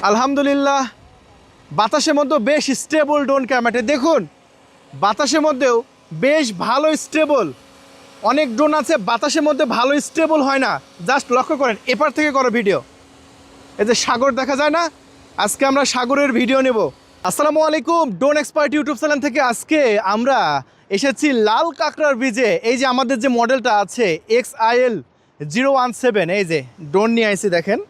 আলহামদুলিল্লাহ, বাতাসের মধ্যে বেশ স্টেবল ড্রোন ক্যামেরাটি দেখুন। বাতাসের মধ্যেও বেশ ভালো স্টেবল। অনেক ড্রোন আছে বাতাসের মধ্যে ভালো স্টেবল হয় না। জাস্ট লক্ষ্য করেন, এপার থেকে করো ভিডিও। এই যে সাগর দেখা যায় না, আজকে আমরা সাগরের ভিডিও নেব। আসসালামু আলাইকুম, ড্রোন এক্সপার্ট ইউটিউব চ্যানেল থেকে আজকে আমরা এসেছি লাল কাঁকড়ার ব্রিজে। এই যে আমাদের যে মডেলটা আছে XIL-017, এই যে ড্রোন নিয়ে আইছি দেখেন।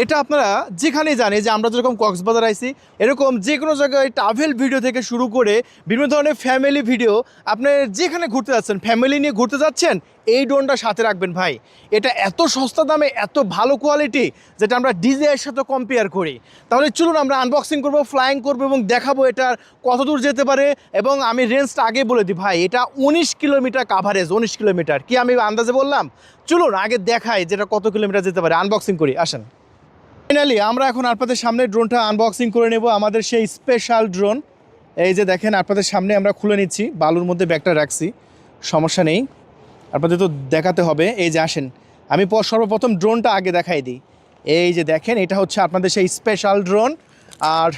এটা আপনারা যেখানেই জানেন যে আমরা যেরকম কক্সবাজার আইছি, এরকম যে কোনো জায়গায় ট্রাভেল ভিডিও থেকে শুরু করে বিভিন্ন ধরনের ফ্যামিলি ভিডিও, আপনি যেখানে ঘুরতে যাচ্ছেন, ফ্যামিলি নিয়ে ঘুরতে যাচ্ছেন, এই ড্রোনটা সাথে রাখবেন ভাই। এটা এত সস্তা দামে এত ভালো কোয়ালিটি, যেটা আমরা ডিজের সাথে কম্পেয়ার করি। তাহলে চলুন আমরা আনবক্সিং করব, ফ্লাইং করব এবং দেখাবো এটার কত দূর যেতে পারে। এবং আমি রেঞ্জটা আগে বলে দিই ভাই, এটা 19 কিলোমিটার কাভারেজ। 19 কিলোমিটার কি আমি আন্দাজে বললাম? চলুন আগে দেখাই যেটা কত কিলোমিটার যেতে পারে। আনবক্সিং করি, আসেন। ফাইনালি আমরা এখন আপনাদের সামনে ড্রোনটা আনবক্সিং করে নেব, আমাদের সেই স্পেশাল ড্রোন। এই যে দেখেন, আপনাদের সামনে আমরা খুলে নিচ্ছি, বালুর মধ্যে ব্যাগটা রাখছি, সমস্যা নেই, আপনাদের তো দেখাতে হবে। এই যে আসেন, আমি সর্বপ্রথম ড্রোনটা আগে দেখাই দিই। এই যে দেখেন, এটা হচ্ছে আপনাদের সেই স্পেশাল ড্রোন। আর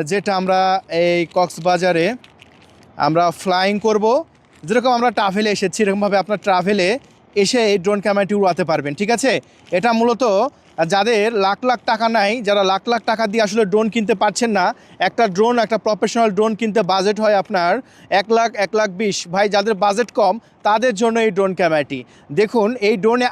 যেটা আমরা এই কক্সবাজারে আমরা ফ্লাইং করব, যেরকম আমরা ট্রাভেলে এসেছি, এরকমভাবে আপনার ট্রাভেলে এসে এই ড্রোন ক্যামেরাটি উড়াতে পারবেন। ঠিক আছে, এটা মূলত যাদের লাখ লাখ টাকা নাই, যারা লাখ লাখ টাকা দিয়ে আসলে ড্রোন কিনতে পারছেন না, একটা ড্রোন, একটা প্রফেশনাল ড্রোন কিনতে বাজেট হয় আপনার 1 লাখ 1,20,000। ভাই যাদের বাজেট কম তাদের জন্য এই ড্রোন ক্যামেরাটি দেখুন। এই ড্রোনে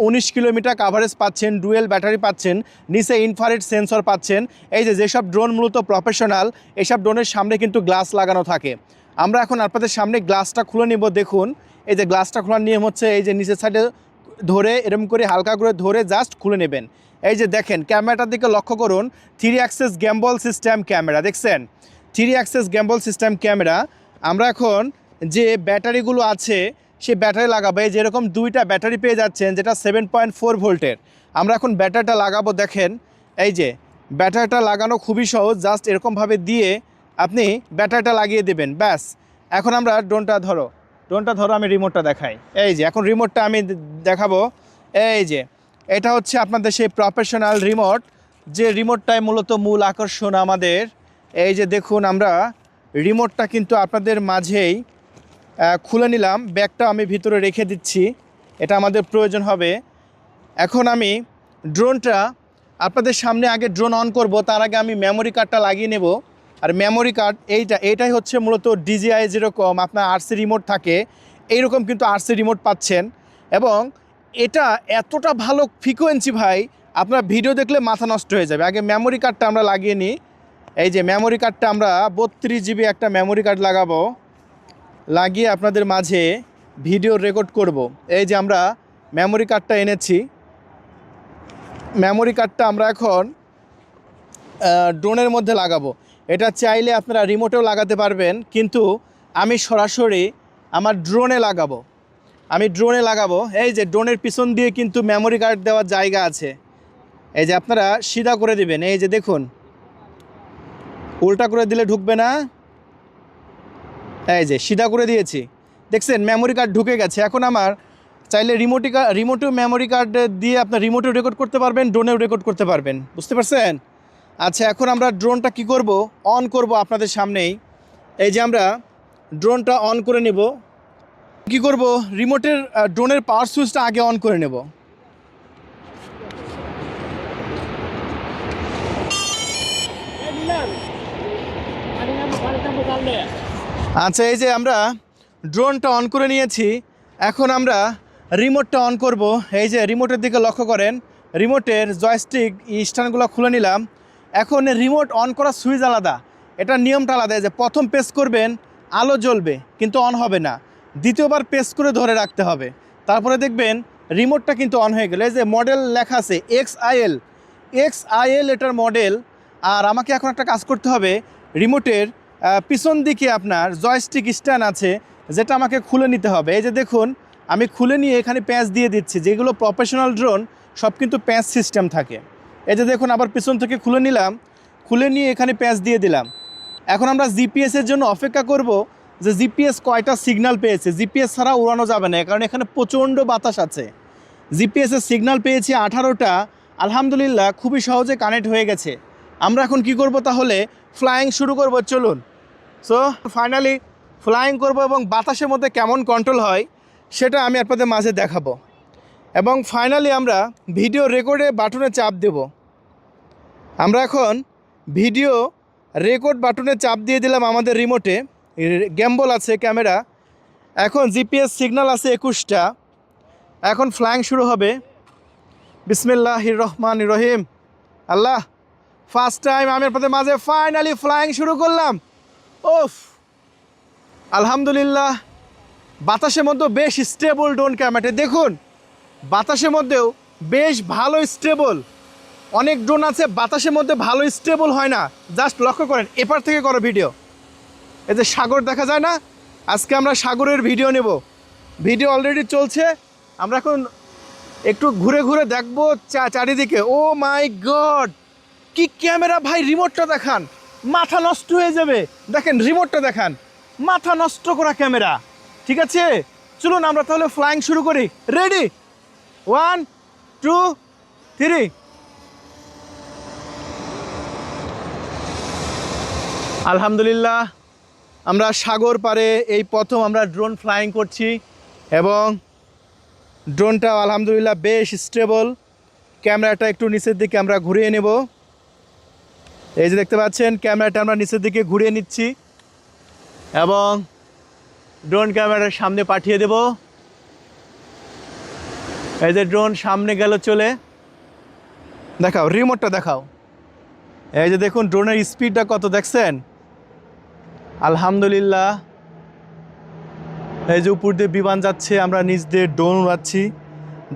19 কিলোমিটার কাভারেজ পাচ্ছেন, ডুয়েল ব্যাটারি পাচ্ছেন, নিচে ইনফ্রারেড সেন্সর পাচ্ছেন। এই যে যেসব ড্রোন মূলত প্রফেশনাল, এইসব ড্রোনের সামনে কিন্তু গ্লাস লাগানো থাকে। আমরা এখন আপনাদের সামনে গ্লাসটা খুলে নিব। দেখুন, এই যে গ্লাসটা খোলার নিয়ম হচ্ছে, এই যে নিচের সাইডে ধরে এরকম করে হালকা করে ধরে জাস্ট খুলে নেবেন। এই যে দেখেন, ক্যামেরাটার দিকে লক্ষ্য করুন, 3 অ্যাক্সেস গ্যাম্বল সিস্টেম ক্যামেরা দেখছেন, 3 অ্যাক্সেস গ্যাম্বল সিস্টেম ক্যামেরা। আমরা এখন যে ব্যাটারিগুলো আছে সেই ব্যাটারি লাগাবো। এই যেরকম 2টা ব্যাটারি পেয়ে যাচ্ছেন, যেটা 7.4 ভোল্টের। আমরা এখন ব্যাটারিটা লাগাবো। দেখেন, এই যে ব্যাটারিটা লাগানো খুবই সহজ, জাস্ট এরকমভাবে দিয়ে আপনি ব্যাটারিটা লাগিয়ে দেবেন, ব্যাস। এখন আমরা ড্রোনটা ধরো, আমি রিমোটটা দেখাই। এই যে এখন রিমোটটা আমি দেখাবো। এই যে এটা হচ্ছে আপনাদের সেই প্রফেশনাল রিমোট, যে রিমোটটাই মূলত মূল আকর্ষণ আমাদের। এই যে দেখুন, আমরা রিমোটটা কিন্তু আপনাদের মাঝেই খুলে নিলাম, ব্যাগটা আমি ভিতরে রেখে দিচ্ছি, এটা আমাদের প্রয়োজন হবে। এখন আমি ড্রোনটা আপনাদের সামনে আগে ড্রোন অন করব, তার আগে আমি মেমোরি কার্ডটা লাগিয়ে নেব। আর মেমোরি কার্ড এইটাই হচ্ছে মূলত DJI যেরকম আপনার RC রিমোট থাকে, এইরকম কিন্তু RC রিমোট পাচ্ছেন। এবং এটা এতটা ভালো ফ্রিকোয়েন্সি ভাই, আপনার ভিডিও দেখলে মাথা নষ্ট হয়ে যাবে। আগে মেমোরি কার্ডটা আমরা লাগিয়ে নিই। এই যে মেমোরি কার্ডটা আমরা 32 GB একটা মেমোরি কার্ড লাগাবো, লাগিয়ে আপনাদের মাঝে ভিডিও রেকর্ড করব। এই যে আমরা মেমোরি কার্ডটা এনেছি, মেমোরি কার্ডটা আমরা এখন ড্রোনের মধ্যে লাগাবো। এটা চাইলে আপনারা রিমোটেও লাগাতে পারবেন, কিন্তু আমি সরাসরি আমার ড্রোনে লাগাবো। এই যে ড্রোনের পিছন দিয়ে কিন্তু মেমোরি কার্ড দেওয়ার জায়গা আছে। এই যে আপনারা সিধা করে দিবেন, এই যে দেখুন, উল্টা করে দিলে ঢুকবে না। এই যে সিধা করে দিয়েছি, দেখছেন মেমোরি কার্ড ঢুকে গেছে। এখন আমার চাইলে রিমোটেও মেমোরি কার্ড দিয়ে আপনার রিমোটেও রেকর্ড করতে পারবেন, ড্রোনেও রেকর্ড করতে পারবেন, বুঝতে পারছেন? আচ্ছা, এখন আমরা ড্রোনটা কি করব, অন করব আপনাদের সামনেই। এই যে আমরা ড্রোনটা অন করে নেব। কি করব, রিমোটের ড্রোনের পাওয়ার সুইচটা আগে অন করে নেব। আচ্ছা, এই যে আমরা ড্রোনটা অন করে নিয়েছি, এখন আমরা রিমোটটা অন করব। এই যে রিমোটের দিকে লক্ষ্য করেন, রিমোটের জয়স্টিক স্ট্যান্ডগুলো খুলে নিলাম। এখন রিমোট অন করার সুইচ আলাদা, এটার নিয়মটা আলাদা। যে প্রথম প্রেস করবেন আলো জ্বলবে কিন্তু অন হবে না, দ্বিতীয়বার প্রেস করে ধরে রাখতে হবে, তারপরে দেখবেন রিমোটটা কিন্তু অন হয়ে গেল। এই যে মডেল লেখা আছে XIL এটার মডেল। আর আমাকে এখন একটা কাজ করতে হবে, রিমোটের পিছন দিকে আপনার জয়স্টিক স্ট্যান্ড আছে, যেটা আমাকে খুলে নিতে হবে। এই যে দেখুন, আমি খুলে নিয়ে এখানে প্যাঁচ দিয়ে দিচ্ছি। যেগুলো প্রফেশনাল ড্রোন সব কিন্তু প্যাঁচ সিস্টেম থাকে। এই যে দেখুন, আবার পিছন থেকে খুলে নিলাম, খুলে নিয়ে এখানে প্যাঁচ দিয়ে দিলাম। এখন আমরা জিপিএসের জন্য অপেক্ষা করব, যে জিপিএস কয়টা সিগন্যাল পেয়েছে। জিপিএস ছাড়া উড়ানো যাবে না, কারণ এখানে প্রচণ্ড বাতাস আছে। জিপিএসের সিগন্যাল পেয়েছি 18টা, আলহামদুলিল্লাহ খুবই সহজে কানেক্ট হয়ে গেছে। আমরা এখন কি করব তাহলে? ফ্লাইং শুরু করব, চলুন। সো ফাইনালি ফ্লাইং করব এবং বাতাসের মধ্যে কেমন কন্ট্রোল হয় সেটা আমি আপনাদের মাঝে দেখাবো। এবং ফাইনালি আমরা ভিডিও রেকর্ডে বাটনে চাপ দেব। আমরা এখন ভিডিও রেকর্ড বাটনে চাপ দিয়ে দিলাম আমাদের রিমোটে। গ্যাম্বল আছে ক্যামেরা, এখন জিপিএস সিগন্যাল আছে 21টা। এখন ফ্লাইং শুরু হবে। বিসমিল্লাহির রহমানির রহিম। আল্লাহ, ফার্স্ট টাইম আমি আপনাদের মাঝে ফাইনালি ফ্লাইং শুরু করলাম। ওফ, আলহামদুলিল্লাহ। বাতাসের মধ্যেও বেশ স্টেবল ড্রোন ক্যামেরাটা দেখুন, বাতাসের মধ্যেও বেশ ভালো স্টেবল। অনেক ড্রোন আছে বাতাসের মধ্যে ভালো স্টেবল হয় না। জাস্ট লক্ষ্য করেন, এপার থেকে করো ভিডিও। এই যে সাগর দেখা যায় না, আজকে আমরা সাগরের ভিডিও নেব। ভিডিও অলরেডি চলছে, আমরা এখন একটু ঘুরে ঘুরে দেখবো চারিদিকে। ও মাই গড, কি ক্যামেরা ভাই! রিমোটটা দেখান, মাথা নষ্ট হয়ে যাবে। দেখেন রিমোটটা দেখান, মাথা নষ্ট করা ক্যামেরা। ঠিক আছে, চলুন আমরা তাহলে ফ্লাইং শুরু করি। রেডি? 1 2 3। আলহামদুলিল্লাহ, আমরা সাগর পারে এই প্রথম আমরা ড্রোন ফ্লাইং করছি এবং ড্রোনটা আলহামদুলিল্লাহ বেশ স্টেবল। ক্যামেরাটা একটু নিচের দিকে আমরা ঘুরিয়ে নেব। এই যে দেখতে পাচ্ছেন, ক্যামেরাটা আমরা নিচের দিকে ঘুরিয়ে নিচ্ছি এবং ড্রোন ক্যামেরার সামনে পাঠিয়ে দেব। এই যে ড্রোন সামনে গেল চলে। দেখাও, রিমোটটা দেখাও। এই যে দেখুন ড্রোনের স্পিডটা কত দেখছেন? আলহামদুলিল্লাহ। এই যে উপর দিয়ে বিমান যাচ্ছে, আমরা নিচ দিয়ে ড্রোন উড়াচ্ছি।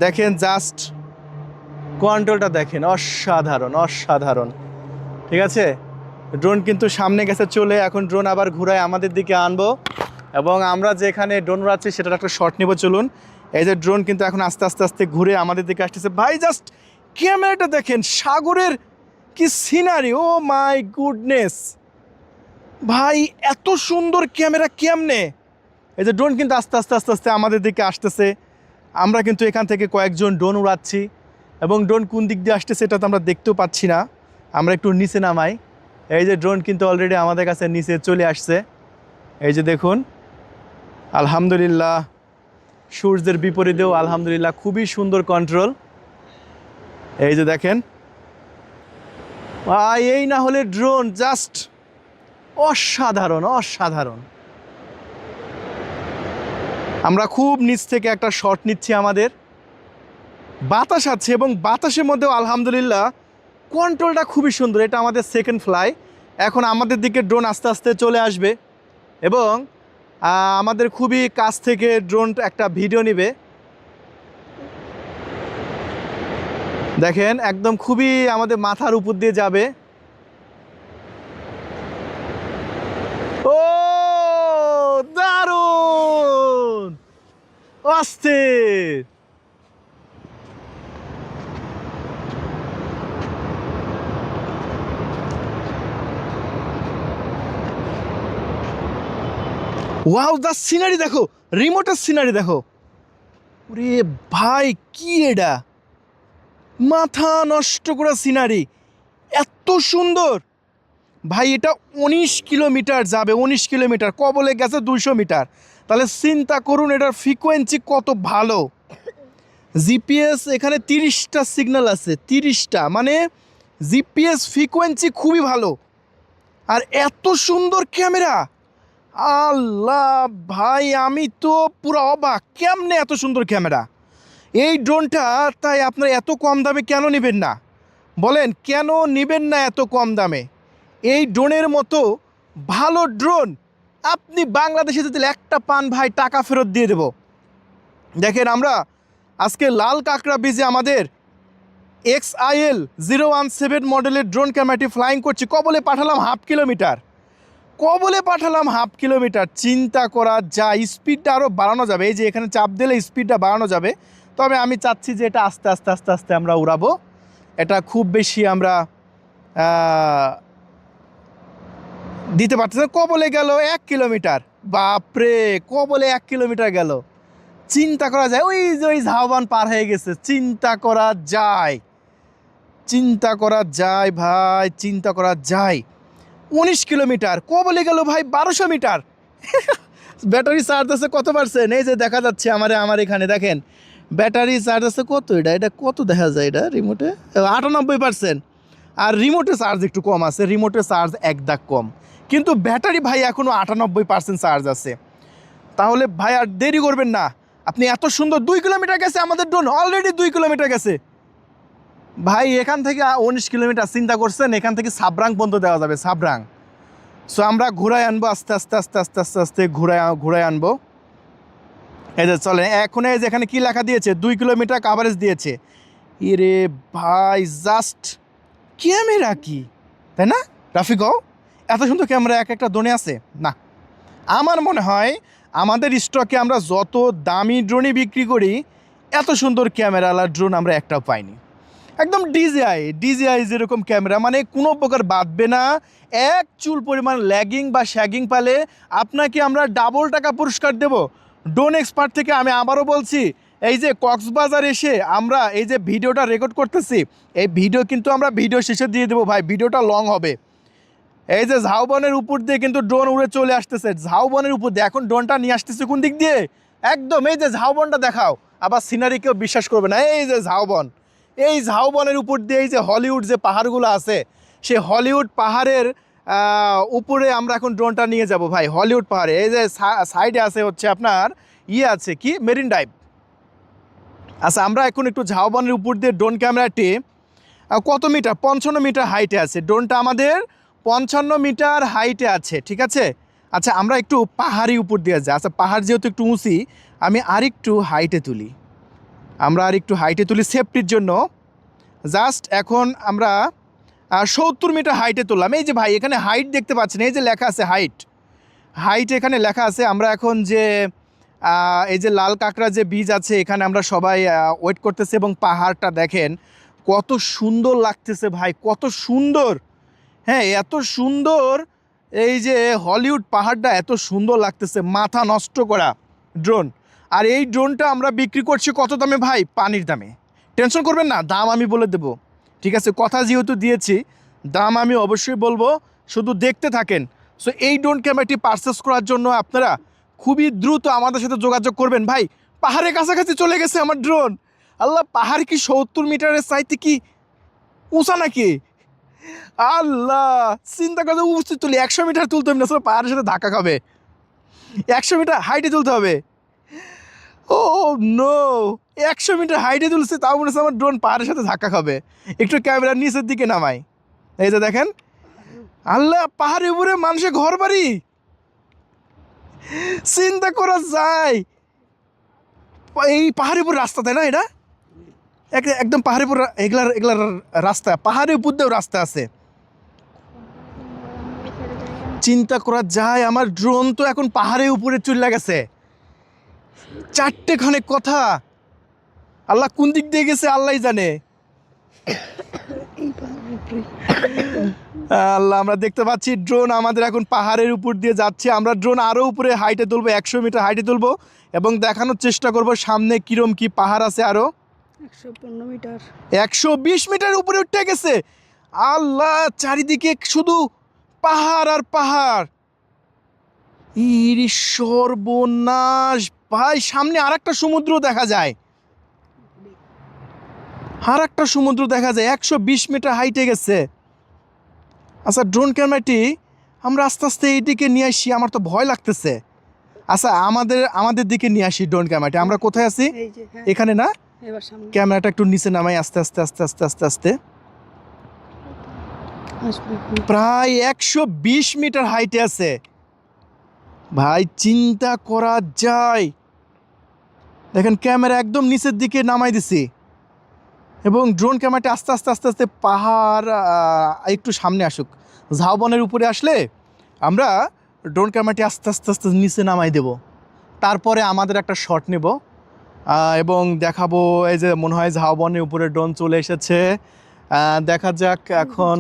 দেখেন জাস্ট কন্ট্রোলটা দেখেন, অসাধারণ অসাধারণ। ঠিক আছে, ড্রোন কিন্তু সামনে গেছে চলে। এখন ড্রোন আবার ঘুরায় আমাদের দিকে আনবো এবং আমরা যেখানে ড্রোন উড়াচ্ছি সেটার একটা শট নেব, চলুন। এই যে ড্রোন কিন্তু এখন আস্তে আস্তে আস্তে ঘুরে আমাদের দিকে আসতেছে। ভাই জাস্ট ক্যামেরাটা দেখেন, সাগরের কি সিনারি! ও মাই গুডনেস ভাই, এত সুন্দর ক্যামেরা কেমনে! এই যে ড্রোন কিন্তু আস্তে আস্তে আস্তে আস্তে আমাদের দিকে আসতেছে। আমরা কিন্তু এখান থেকে কয়েকজন ড্রোন উড়াচ্ছি এবং ড্রোন কোন দিক দিয়ে আসতেছে এটা তো আমরা দেখতেও পাচ্ছি না। আমরা একটু নিচে নামাই। এই যে ড্রোন কিন্তু অলরেডি আমাদের কাছে নিচে চলে আসছে। এই যে দেখুন, আলহামদুলিল্লাহ। সূর্যের বিপরীতেও আলহামদুলিল্লাহ খুবই সুন্দর কন্ট্রোল। এই যে দেখেন ভাই, এই না হলে ড্রোন জাস্ট অসাধারণ অসাধারণ। আমরা খুব নিচ থেকে একটা শট নিচ্ছি। আমাদের বাতাস আছে এবং বাতাসের মধ্যেও আলহামদুলিল্লাহ কন্ট্রোলটা খুবই সুন্দর। এটা আমাদের সেকেন্ড ফ্লাই। এখন আমাদের দিকে ড্রোন আস্তে আস্তে চলে আসবে এবং আমাদের খুবই কাছ থেকে ড্রোন একটা ভিডিও নেবে। দেখেন একদম খুবই আমাদের মাথার উপর দিয়ে যাবে। ও দারুণ, অস্থির! ওয়াও, দা সিনারি দেখো, রিমোটের সিনারি দেখো। ওরে ভাই, কি এটা! মাথা নষ্ট করা সিনারি, এত সুন্দর ভাই। এটা 19 কিলোমিটার যাবে, 19 কিলোমিটার। কবলে গেছে 200 মিটার। তাহলে চিন্তা করুন এটার ফ্রিকোয়েন্সি কত ভালো। জিপিএস এখানে 30টা সিগন্যাল আছে, 30টা, মানে জিপিএস ফ্রিকোয়েন্সি খুবই ভালো। আর এত সুন্দর ক্যামেরা, আল্লাহ ভাই, আমি তো পুরো অবাক, কেমনে এত সুন্দর ক্যামেরা এই ড্রোনটা। তাই আপনারা এত কম দামে কেন নেবেন না বলেন? কেন নেবেন না এত কম দামে? এই ড্রোনের মতো ভালো ড্রোন আপনি বাংলাদেশে যদি একটা পান ভাই, টাকা ফেরত দিয়ে দেব। দেখেন আমরা আজকে লাল কাঁকড়া বীজে আমাদের XIL 017 মডেলের ড্রোন ক্যামেরাটি ফ্লাইং করছি। কবলে পাঠালাম 1/2 কিলোমিটার, কবলে পাঠালাম 1/2 কিলোমিটার। চিন্তা করা যায়, স্পিডটা আরও বাড়ানো যাবে। এই যে এখানে চাপ দিলে স্পিডটা বাড়ানো যাবে। তবে আমি চাচ্ছি যে এটা আস্তে আস্তে আস্তে আস্তে আমরা উড়াবো। এটা খুব বেশি আমরা দিতে পারতেছে। কবলে গেল 1 কিলোমিটার, বাপরে, কবলে 1 কিলোমিটার গেল। চিন্তা করা যায়, ওই যে ওই ঝাউবান পার হয়ে গেছে। চিন্তা করা যায়, চিন্তা করা যায় ভাই, চিন্তা করা যায়। 19 কিলোমিটার বলে গেল ভাই, 1200 মিটার। ব্যাটারি চার্জ আছে কত পার্সেন্ট? এই যে দেখা যাচ্ছে আমার এখানে দেখেন ব্যাটারি চার্জ আছে কত, এটা কত দেখা যায় এটা রিমোটে, 98%। আর রিমোটে চার্জ একটু কম আছে, রিমোটে চার্জ এক দাগ কম, কিন্তু ব্যাটারি ভাই এখনও 98% চার্জ আছে। তাহলে ভাই আর দেরি করবেন না, আপনি এত সুন্দর 2 কিলোমিটার গেছে আমাদের ড্রোন, অলরেডি 2 কিলোমিটার গেছে ভাই। এখান থেকে 19 কিলোমিটার, চিন্তা করছেন এখান থেকে সাবরাং পর্যন্ত দেওয়া যাবে, সাবরাং। সো আমরা ঘুরাই আনবো আস্তে আস্তে আস্তে আস্তে আস্তে আস্তে ঘুরাই আনবো। এই যে চলেন, এখন এই যে এখানে কী লেখা দিয়েছে, 2 কিলোমিটার কাভারেজ দিয়েছে। ইরে ভাই জাস্ট ক্যামেরা কি, তাই না রাফিক? এত সুন্দর ক্যামেরা একটা ড্রোনে আছে না? আমার মনে হয় আমাদের স্টকে আমরা যত দামি ড্রোনই বিক্রি করি, এত সুন্দর ক্যামেরাওয়ালা ড্রোন আমরা একটাও পাইনি। একদম ডিজিআই যেরকম ক্যামেরা, মানে কোনো প্রকার বাঁধবে না, এক চুল পরিমাণ ল্যাগিং বা শ্যাগিং পালে আপনাকে আমরা ডাবল টাকা পুরস্কার দেব ড্রোন এক্সপার্ট থেকে। আমি আবারও বলছি, এই যে কক্সবাজার এসে আমরা এই যে ভিডিওটা রেকর্ড করতেছি, এই ভিডিও কিন্তু আমরা ভিডিও শেষে দিয়ে দেবো ভাই, ভিডিওটা লং হবে। এই যে ঝাউবনের উপর দিয়ে কিন্তু ড্রোন উড়ে চলে আসতেছে, ঝাউবনের উপর দিয়ে। এখন ড্রোনটা নিয়ে আসতেছে কোন দিক দিয়ে? একদম এই যে ঝাউবনটা দেখাও, আবার সিনারি কেউ বিশ্বাস করবে না। এই যে ঝাউবন, এই ঝাউবনের উপর দিয়ে এই যে হলিউড যে পাহাড়গুলো আছে, সেই হলিউড পাহাড়ের উপরে আমরা এখন ড্রোনটা নিয়ে যাব ভাই, হলিউড পাহাড়ে। এই যে সাইডে আছে হচ্ছে আপনার আছে কি মেরিন ড্রাইভ। আচ্ছা, আমরা এখন একটু ঝাউবনের উপর দিয়ে ড্রোন ক্যামেরাটি কত মিটার, 55 মিটার হাইটে আছে ড্রোনটা আমাদের, 55 মিটার হাইটে আছে, ঠিক আছে। আচ্ছা, আমরা একটু পাহাড়ি উপর দিয়ে যাই। আচ্ছা, পাহাড় যেহেতু একটু উঁচি, আমি আরেকটু হাইটে তুলি, আমরা আরেকটু হাইটে তুলি সেফটির জন্য। জাস্ট এখন আমরা 70 মিটার হাইটে তুললাম। এই যে ভাই এখানে হাইট দেখতে পাচ্ছেন, এই যে লেখা আছে হাইট এখানে লেখা আছে। আমরা এখন যে এই যে লাল কাঁকড়া যে বীজ আছে, এখানে আমরা সবাই ওয়েট করতেছি, এবং পাহাড়টা দেখেন কত সুন্দর লাগতেছে ভাই, কত সুন্দর। হ্যাঁ, এত সুন্দর, এই যে হলিউড পাহাড়টা এত সুন্দর লাগতেছে, মাথা নষ্ট করা ড্রোন। আর এই ড্রোনটা আমরা বিক্রি করছি কত দামে ভাই? পানির দামে। টেনশন করবেন না, দাম আমি বলে দেব, ঠিক আছে। কথা যেহেতু দিয়েছি, দাম আমি অবশ্যই বলবো, শুধু দেখতে থাকেন। সো এই ড্রোন ক্যামেরাটি পারচেস করার জন্য আপনারা খুবই দ্রুত আমাদের সাথে যোগাযোগ করবেন। ভাই পাহাড়ের কাছাকাছি চলে গেছে আমার ড্রোন। আল্লাহ, পাহাড় কি 70 মিটারের চাইতে কি উঁচা নাকি? আল্লাহ, চিন্তা করে উঠতে তুলি, 100 মিটার তুলতে হবে না, পাহাড়ের সাথে ধাক্কা খাবে। 100 মিটার হাইটে তুলতে হবে। ও নো, 100 মিটার হাইটে তুলছে, তাও মনে হচ্ছে আমার ড্রোন পাহাড়ের সাথে ধাক্কা খাবে। একটু ক্যামেরার নিচের দিকে নামাই, এই যে দেখেন। আল্লাহ, পাহাড়ের উপরে মানুষের ঘর বাড়ি, চিন্তা করা যায়। এই পাহাড়ের উপর রাস্তা, তাই না? এটা একদম পাহাড়ের উপর, এগুলার রাস্তা, পাহাড়ের উপর দিয়েও রাস্তা আছে। চিন্তা করা যায়, আমার ড্রোন তো এখন পাহাড়ের উপরে চলে গেছে। 4টে খানে কথা, আল্লাহ কোন দিক দিয়ে গেছে আল্লাহ জানে। আল্লাহ, আমরা দেখতে পাচ্ছি ড্রোন আমাদের এখন পাহাড়ের উপর দিয়ে যাচ্ছে। আমরা ড্রোন আরও উপরে হাইটে তুলবো, 100 মিটার হাইটে তুলবো, এবং দেখানোর চেষ্টা করব সামনে কিরম কি পাহাড় আছে। আরও 115 মিটার, 120 মিটার উপরে উঠে গেছে। আল্লাহ, চারিদিকে শুধু পাহাড় আর পাহাড়। ইরি সর্বনাশ ভাই, সামনে আর একটা সমুদ্র দেখা যায়, 120 মিটার হাইটে গেছে। আচ্ছা, ড্রোন ক্যামেরাটি আমরা আস্তে আস্তে এইদিকে নিয়ে আসি, আমার তো ভয় লাগতেছে। আচ্ছা, আমাদের দিকে নিয়ে আসি ড্রোন ক্যামেরাটি। আমরা কোথায় আছি? এখানে না? ক্যামেরাটা একটু নিচে নামাই, আস্তে আস্তে আস্তে আস্তে আস্তে আস্তে। প্রায় 120 মিটার হাইটে আছে ভাই, চিন্তা করা যায়। দেখেন ক্যামেরা একদম নিচের দিকে নামাই দিছি, এবং ড্রোন ক্যামেরাটি আস্তে আস্তে আস্তে আস্তে পাহাড় একটু সামনে আসুক, ঝাউবনের উপরে আসলে আমরা ড্রোন ক্যামেরাটি আস্তে আস্তে আস্তে নিচে নামাই দেব। তারপরে আমাদের একটা শট নেব এবং দেখাবো। এই যে মনে হয় ঝাউবনের উপরে ড্রোন চলে এসেছে, দেখা যাক এখন,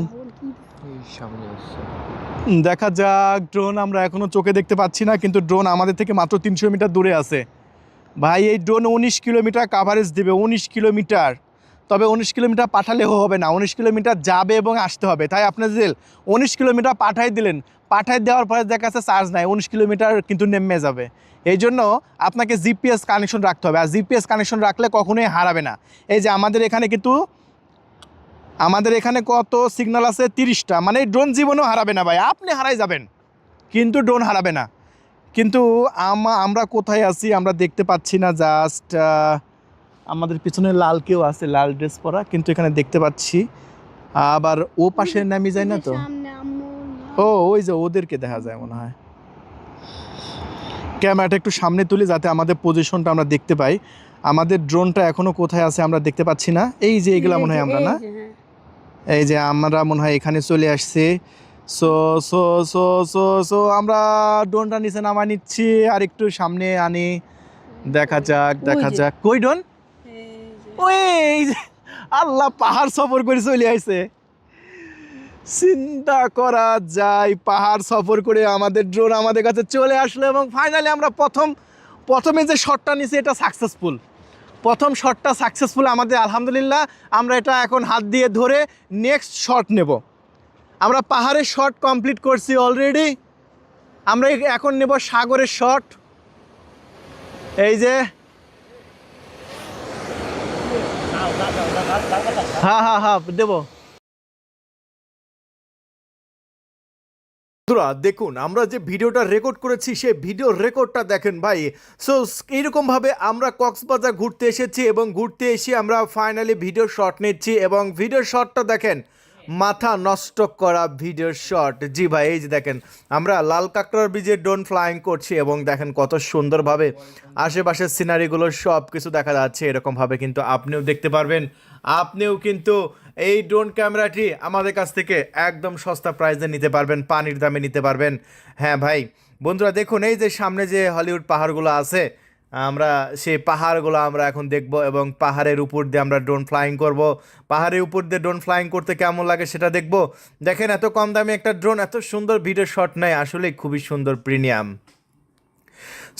দেখা যাক। ড্রোন আমরা এখনও চোখে দেখতে পাচ্ছি না, কিন্তু ড্রোন আমাদের থেকে মাত্র 300 মিটার দূরে আছে ভাই। এই ড্রোন 19 কিলোমিটার কাভারেজ দেবে, 19 কিলোমিটার। তবে 19 কিলোমিটার পাঠালেও হবে না, 19 কিলোমিটার যাবে এবং আসতে হবে। তাই আপনি যদি 19 কিলোমিটার পাঠাই দিলেন, পাঠাই দেওয়ার পরে দেখা যাচ্ছে চার্জ নাই, 19 কিলোমিটার কিন্তু নেমে যাবে। এই জন্য আপনাকে জিপিএস কানেকশন রাখতে হবে, আর জিপিএস কানেকশন রাখলে কখনোই হারাবে না। এই যে আমাদের এখানে কত সিগন্যাল আছে, 30টা, মানে ড্রোন জীবনেও হারাবে না ভাই, আপনি হারাই যাবেন কিন্তু ড্রোন হারাবে না। কিন্তু আমরা কোথায় আছি আমরা দেখতে পাচ্ছি না, জাস্ট আমাদের পিছনে লাল কেউ আছে, লাল ড্রেস পরা, কিন্তু এখানে দেখতে পাচ্ছি। আবার ও পাশে নামি যায় না তো, ও ওই যে ওদেরকে দেখা যায় মনে হয়। ক্যামেরাটা একটু সামনে তুলে যাতে আমাদের পজিশনটা আমরা দেখতে পাই। আমাদের ড্রোনটা এখনো কোথায় আছে আমরা দেখতে পাচ্ছি না। এই যে এগুলা মনে হয় আমরা না, এই যে আমরা মনে হয় এখানে চলে আসছি। So so so so so আমরা ড্রোনটা নিচে নামাই নিচ্ছি, আর একটু সামনে আনি, দেখা যাক কই ড্রোন। ওই যে আল্লাহ, পাহাড় সফর করে চলে আসছে। চিন্তা করা যায়, পাহাড় সফর করে আমাদের ড্রোন আমাদের কাছে চলে আসলো, এবং ফাইনালি আমরা প্রথমে যে শটটা নিছি এটা সাকসেসফুল। প্রথম শটটা সাকসেসফুল আমাদের, আলহামদুলিল্লাহ। আমরা এটা এখন হাত দিয়ে ধরে নেক্সট শট নেব। আমরা পাহাড়ের শট কমপ্লিট করছি অলরেডি, আমরা এখন নেব সাগরের শট। এই যে হ্যাঁ দেবো। বন্ধুরা দেখুন, আমরা যে ভিডিওটা রেকর্ড করেছি সেই ভিডিও রেকর্ডটা দেখেন ভাই। সো এইরকমভাবে আমরা কক্সবাজার ঘুরতে এসেছি, এবং ঘুরতে এসে আমরা ফাইনালি ভিডিও শট নিচ্ছি, এবং ভিডিও শটটা দেখেন, মাথা নষ্ট করা ভিডিও শট। জি ভাই, এই যে দেখেন আমরা লাল কাঁকড়ার ব্রিজে ড্রোন ফ্লাইং করছি, এবং দেখেন কত সুন্দরভাবে আশেপাশের সিনারিগুলো সব কিছু দেখা যাচ্ছে। এরকমভাবে কিন্তু আপনিও দেখতে পারবেন। আপনিও কিন্তু এই ড্রোন ক্যামেরাটি আমাদের কাছ থেকে একদম সস্তা প্রাইসে নিতে পারবেন, পানির দামে নিতে পারবেন। হ্যাঁ ভাই বন্ধুরা দেখুন, এই যে সামনে যে হলিউড পাহাড়গুলো আছে, আমরা সেই পাহাড়গুলো আমরা এখন দেখব, এবং পাহাড়ের উপর দিয়ে আমরা ড্রোন ফ্লাইং করব। পাহাড়ের উপর দিয়ে ড্রোন ফ্লাইং করতে কেমন লাগে সেটা দেখব। দেখেন এত কম দামে একটা ড্রোন এত সুন্দর ভিডিও শট নেয়, আসলে খুবই সুন্দর, প্রিমিয়াম।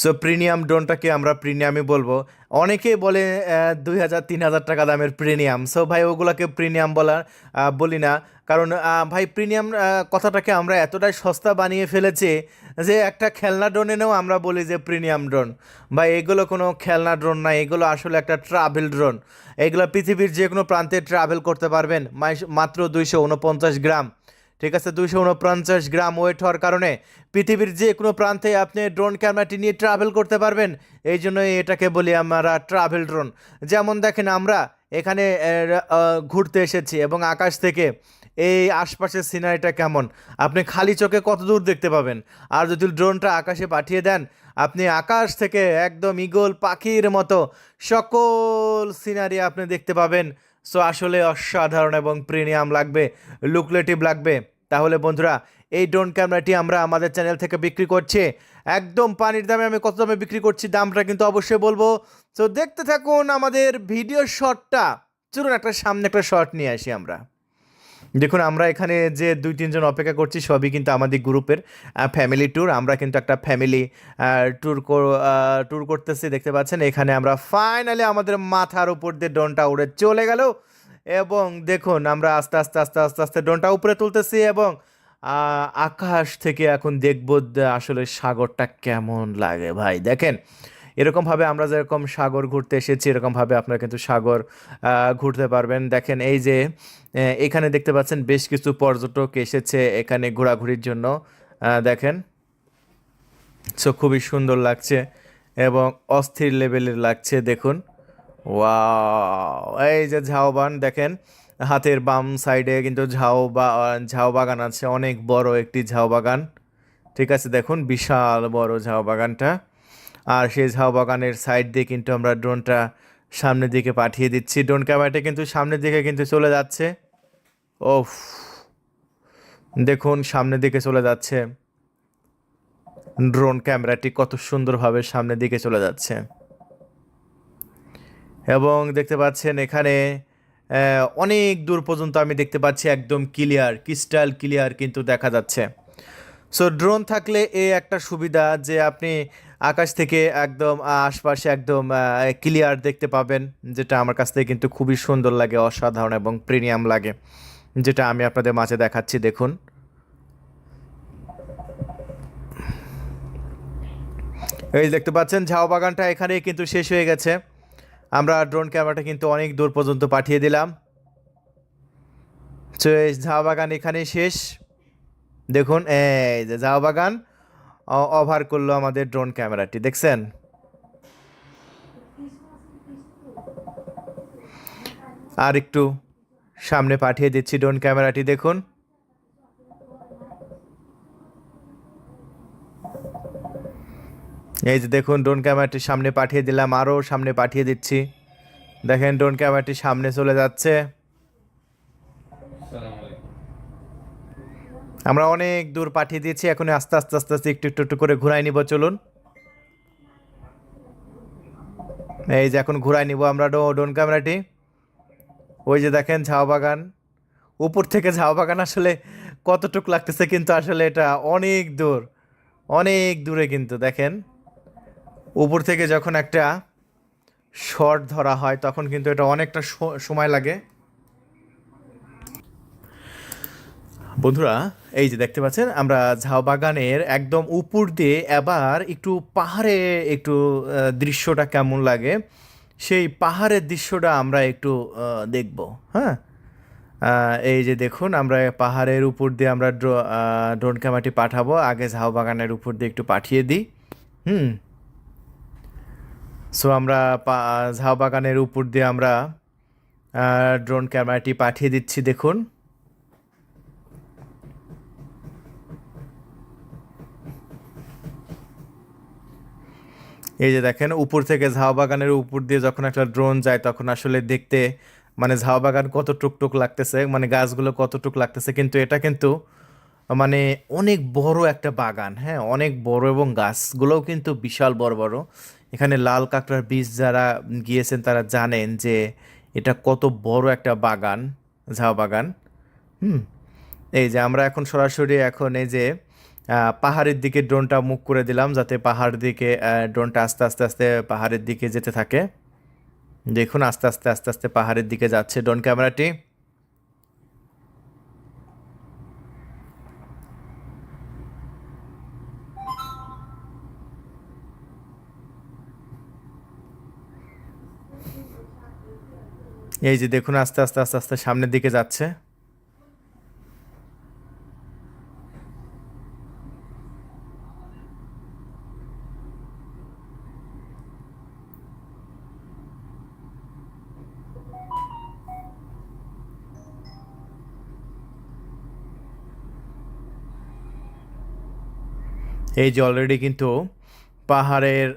সো প্রিমিয়াম ড্রোনটাকে আমরা প্রিমিয়ামই বলবো। অনেকেই বলে 2,000-3,000 টাকা দামের প্রিমিয়াম। সো ভাই ওগুলোকে প্রিমিয়াম বলি না, কারণ ভাই প্রিমিয়াম কথাটাকে আমরা এতটাই সস্তা বানিয়ে ফেলেছি যে একটা খেলনা ড্রোন এনেও আমরা বলি যে প্রিমিয়াম ড্রোন। ভাই এগুলো কোনো খেলনা ড্রোন না, এগুলো আসলে একটা ট্রাভেল ড্রোন। এগুলো পৃথিবীর যে কোনো প্রান্তে ট্রাভেল করতে পারবেন মাত্র 249 গ্রাম। ঠিক আছে, 249 গ্রাম ওয়েট হওয়ার কারণে পৃথিবীর যে কোনো প্রান্তে আপনি ড্রোন ক্যামেরাটি নিয়ে ট্রাভেল করতে পারবেন। এই জন্যই এটাকে বলি আমরা ট্রাভেল ড্রোন। যেমন দেখেন আমরা এখানে ঘুরতে এসেছি, এবং আকাশ থেকে এই আশপাশের সিনারিটা কেমন আপনি খালি চোখে কত দূর দেখতে পাবেন। আর যদি ড্রোনটা আকাশে পাঠিয়ে দেন, আপনি আকাশ থেকে একদম ঈগল পাখির মতো সকল সিনারি আপনি দেখতে পাবেন। সো আসলে অসাধারণ এবং প্রিমিয়াম লাগবে, লুক্রেটিভ লাগবে। তাহলে বন্ধুরা এই ড্রোন ক্যামেরাটি আমরা আমাদের চ্যানেল থেকে বিক্রি করছি একদম পানির দামে। আমি কত দামে বিক্রি করছি দামটা কিন্তু অবশ্যই বলবো। তো দেখতে থাকুন আমাদের ভিডিও শটটা। চলুন সামনে একটা শট নিয়ে আসি আমরা। দেখুন আমরা এখানে যে 2-3 জন অপেক্ষা করছি, সবই কিন্তু আমাদের গ্রুপের ফ্যামিলি ট্যুর। আমরা কিন্তু একটা ফ্যামিলি ট্যুর করতেছি, দেখতে পাচ্ছেন। এখানে আমরা ফাইনালি আমাদের মাথার উপর দিয়ে ড্রোনটা উড়ে চলে গেল, এবং দেখুন আমরা আস্তে আস্তে আস্তে আস্তে আস্তে ড্রোনটা উপরে তুলতেছি, এবং আকাশ থেকে এখন দেখব আসলে সাগরটা কেমন লাগে। ভাই দেখেন এরকমভাবে আমরা যেরকম সাগর ঘুরতে এসেছি, এরকমভাবে আপনারা কিন্তু সাগর ঘুরতে পারবেন। দেখেন এই যে এখানে দেখতে পাচ্ছেন বেশ কিছু পর্যটক এসেছে এখানে ঘোরাঘুরির জন্য। দেখেন সো খুবই সুন্দর লাগছে এবং অস্থির লেভেলের লাগছে। দেখুন ওয়াও, এই যে ঝাউবান দেখেন, হাতের বাম সাইডে কিন্তু ঝাউ বাগান আছে, অনেক বড় একটি ঝাউ বাগান। ঠিক আছে, দেখুন বিশাল বড় ঝাউ বাগানটা। আর সেই ঝাউ বাগানের সাইড দিয়ে কিন্তু আমরা ড্রোনটা সামনের দিকে পাঠিয়ে দিচ্ছি। ড্রোন ক্যামেরাটা কিন্তু সামনের দিকে কিন্তু চলে যাচ্ছে। ওফ, দেখুন সামনের দিকে চলে যাচ্ছে ড্রোন ক্যামেরাটি, কত সুন্দরভাবে সামনের দিকে চলে যাচ্ছে। এবং দেখতে পাচ্ছেন এখানে অনেক দূর পর্যন্ত আমি দেখতে পাচ্ছি একদম ক্লিয়ার, ক্রিস্টাল ক্লিয়ার কিন্তু দেখা যাচ্ছে। সো ড্রোন থাকলে একটা সুবিধা যে আপনি আকাশ থেকে একদম আশপাশে একদম ক্লিয়ার দেখতে পাবেন, যেটা আমার কাছ থেকে কিন্তু খুবই সুন্দর লাগে, অসাধারণ এবং প্রিমিয়াম লাগে, যেটা আমি আপনাদের মাঝে দেখাচ্ছি। দেখুন, এই দেখতে পাচ্ছেন ঝাউ বাগানটা এখানেই কিন্তু শেষ হয়ে গেছে। আমরা ড্রোন ক্যামেরাটা কিন্তু অনেক দূর পর্যন্ত পাঠিয়ে দিলাম। তো এই ঝাউ বাগান এখানেই শেষ। দেখুন এই যে ঝাউ বাগান ওভার করলো আমাদের ড্রোন ক্যামেরাটি, দেখছেন? আর একটু সামনে পাঠিয়ে দিচ্ছি ড্রোন ক্যামেরাটি, দেখুন। এই যে দেখুন ড্রোন ক্যামেরাটি সামনে পাঠিয়ে দিলাম, আরও সামনে পাঠিয়ে দিচ্ছি। দেখেন ড্রোন ক্যামেরাটি সামনে চলে যাচ্ছে। আমরা অনেক দূর পাঠিয়ে দিয়েছি, এখন আস্তে আস্তে আস্তে আস্তে একটু একটু একটু করে ঘুরাই নিব, চলুন। এই যে এখন ঘুরাই নিব আমরা ড্রোন ক্যামেরাটি। ওই যে দেখেন ঝাউ বাগান, উপর থেকে ঝাউ বাগান আসলে কতটুক লাগতেছে, কিন্তু আসলে এটা অনেক দূর, অনেক দূরে। কিন্তু দেখেন উপর থেকে যখন একটা শট ধরা হয় তখন কিন্তু এটা অনেকটা সময় লাগে। বন্ধুরা, এই যে দেখতে পাচ্ছেন আমরা ঝাউ বাগানের একদম উপর দিয়ে এবার একটু পাহাড়ে একটু দৃশ্যটা কেমন লাগে সেই পাহাড়ের দৃশ্যটা আমরা একটু দেখব। হ্যাঁ, এই যে দেখুন আমরা পাহাড়ের উপর দিয়ে আমরা ড্রোন ক্যামেরাটি পাঠাবো। আগে ঝাউ বাগানের উপর দিয়ে একটু পাঠিয়ে দিই। হুম, সো আমরা ঝাউ বাগানের উপর দিয়ে আমরা ড্রোন ক্যামেরাটি পাঠিয়ে দিচ্ছি, দেখুন। এই যে দেখেন উপর থেকে ঝাউ বাগানের উপর দিয়ে যখন একটা ড্রোন যায় তখন আসলে দেখতে মানে ঝাউ বাগান কত টুকটুক লাগতেছে, মানে গাছগুলো কত টুক লাগতেছে, কিন্তু এটা কিন্তু মানে অনেক বড় একটা বাগান। হ্যাঁ, অনেক বড় এবং গাছগুলোও কিন্তু বিশাল বড় বড়। এখানে লাল কাঁকড়ার বীজ যারা গিয়েছেন তারা জানেন যে এটা কত বড় একটা বাগান, ঝাউ বাগান। হুম, এই যে আমরা এখন সরাসরি এখন এই যে পাহাড়ের দিকে ড্রোনটা মুখ করে দিলাম, যাতে পাহাড় দিকে ড্রোনটা আস্তে আস্তে আস্তে পাহাড়ের দিকে যেতে থাকে। দেখুন আস্তে আস্তে আস্তে আস্তে পাহাড়ের দিকে যাচ্ছে ড্রোন ক্যামেরাটি। এই যে দেখুন আস্তে আস্তে আস্তে আস্তে সামনের দিকে যাচ্ছে। এই যে অলরেডি কিন্তু পাহাড়ের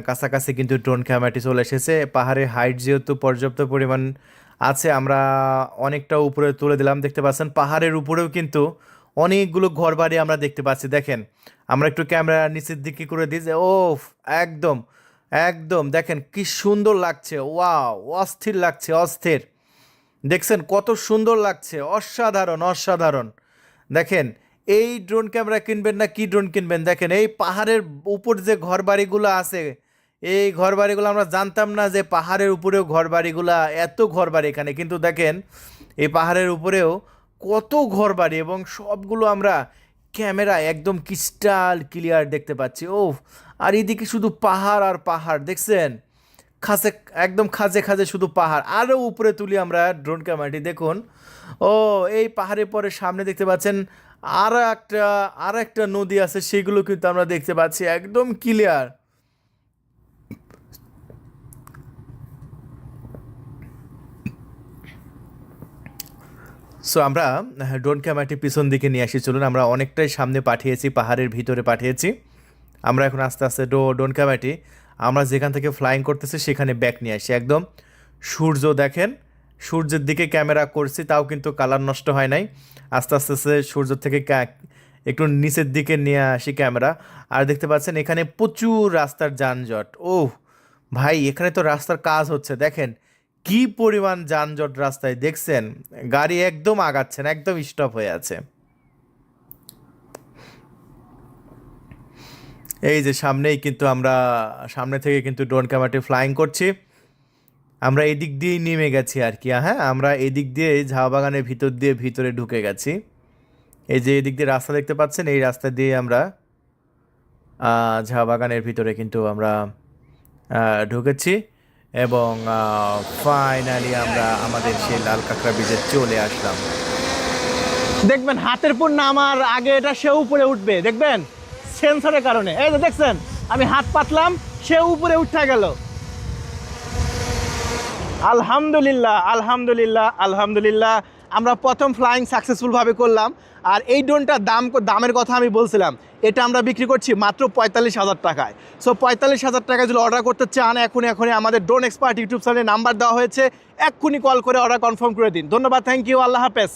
কাছাকাছি কিন্তু ড্রোন ক্যামেরাটি চলে এসেছে। পাহাড়ের হাইট যেহেতু পর্যাপ্ত পরিমাণ আছে, আমরা অনেকটা উপরে তুলে দিলাম। দেখতে পাচ্ছেন পাহাড়ের উপরেও কিন্তু অনেকগুলো ঘরবাড়ি আমরা দেখতে পাচ্ছি। দেখেন আমরা একটু ক্যামেরা নিচের দিকে করে দিই যে ও একদম একদম দেখেন কি সুন্দর লাগছে, ওয়াও, অস্থির লাগছে, অস্থির। দেখছেন কত সুন্দর লাগছে, অসাধারণ অসাধারণ। দেখেন এই ড্রোন ক্যামেরা কিনবেন না কি ড্রোন কিনবেন, দেখেন এই পাহাড়ের উপর যে ঘরবাড়িগুলো আছে, এই ঘরবাড়িগুলো আমরা জানতাম না যে পাহাড়ের উপরেও ঘরবাড়িগুলো, এত ঘরবাড়ি এখানে, কিন্তু দেখেন এই পাহাড়ের উপরেও কত ঘরবাড়ি এবং সবগুলো আমরা ক্যামেরা একদম ক্রিস্টাল ক্লিয়ার দেখতে পাচ্ছি। ও, আর এদিকে শুধু পাহাড় আর পাহাড়, দেখছেন খাঁজে, একদম খাঁজে খাঁজে শুধু পাহাড়। আরও উপরে তুলি আমরা ড্রোন ক্যামেরাটি, দেখুন। ও, এই পাহাড়ের পরে সামনে দেখতে পাচ্ছেন আর একটা নদী আছে, সেগুলো কিন্তু আমরা দেখতে পাচ্ছি একদম ক্লিয়ার। সো আমরা ড্রোন ক্যামেরাটি পিছন দিকে নিয়ে আসি, চলুন। আমরা অনেকটাই সামনে পাঠিয়েছি, পাহাড়ের ভিতরে পাঠিয়েছি। আমরা এখন আস্তে আস্তে ড্রোন ক্যামেরাটি আমরা যেখান থেকে ফ্লাইং করতেছি সেখানে ব্যাক নিয়ে আসি। একদম সূর্য দেখেন, সূর্যের দিকে ক্যামেরা করছি তাও কিন্তু কালার নষ্ট হয় নাই। আস্তে আস্তে আস্তে সূর্য থেকে একটু নিচের দিকে নিয়ে আসি ক্যামেরা। আর দেখতে পাচ্ছেন এখানে প্রচুর রাস্তার যানজট। ওহ ভাই, এখানে তো রাস্তার কাজ হচ্ছে, দেখেন কি পরিমাণ যানজট রাস্তায়, দেখছেন গাড়ি একদম আগাচ্ছে না, একদম স্টপ হয়ে আছে। এই যে সামনেই কিন্তু আমরা সামনে থেকে কিন্তু ড্রোন ক্যামেরাটি ফ্লাইং করছি। আমরা এই দিক দিয়েই নেমে গেছি আর কি। হ্যাঁ, আমরা এই দিক দিয়ে ঝাউ বাগানের ভিতর দিয়ে ভিতরে ঢুকে গেছি। এই যে এই দিক দিয়ে রাস্তা দেখতে পাচ্ছেন, এই রাস্তা দিয়ে আমরা ঝাউ বাগানের ভিতরে কিন্তু আমরা ঢুকেছি এবং ফাইনালি আমরা আমাদের সেই লাল কাঁকড়া ব্রিজে চলে আসলাম। দেখবেন হাতের পর নামার আগে এটা সে উপরে উঠবে, দেখবেন সেন্সরের কারণে। এই যে দেখছেন আমি হাত পাতলাম, সে উপরে উঠে গেল। আলহামদুলিল্লাহ আলহামদুলিল্লাহ আলহামদুলিল্লাহ, আমরা প্রথম ফ্লাইং সাকসেসফুলভাবে করলাম। আর এই ড্রোনটার দামের কথা আমি বলছিলাম, এটা আমরা বিক্রি করছি মাত্র 45,000 টাকায়। সো 45,000 টাকায় যদি অর্ডার করতে চান, এখনই আমাদের ড্রোন এক্সপার্ট ইউটিউব চ্যানেলে নাম্বার দেওয়া হয়েছে, এক্ষুনি কল করে অর্ডার কনফার্ম করে দিন। ধন্যবাদ, থ্যাংক ইউ, আল্লাহ হাফেজ।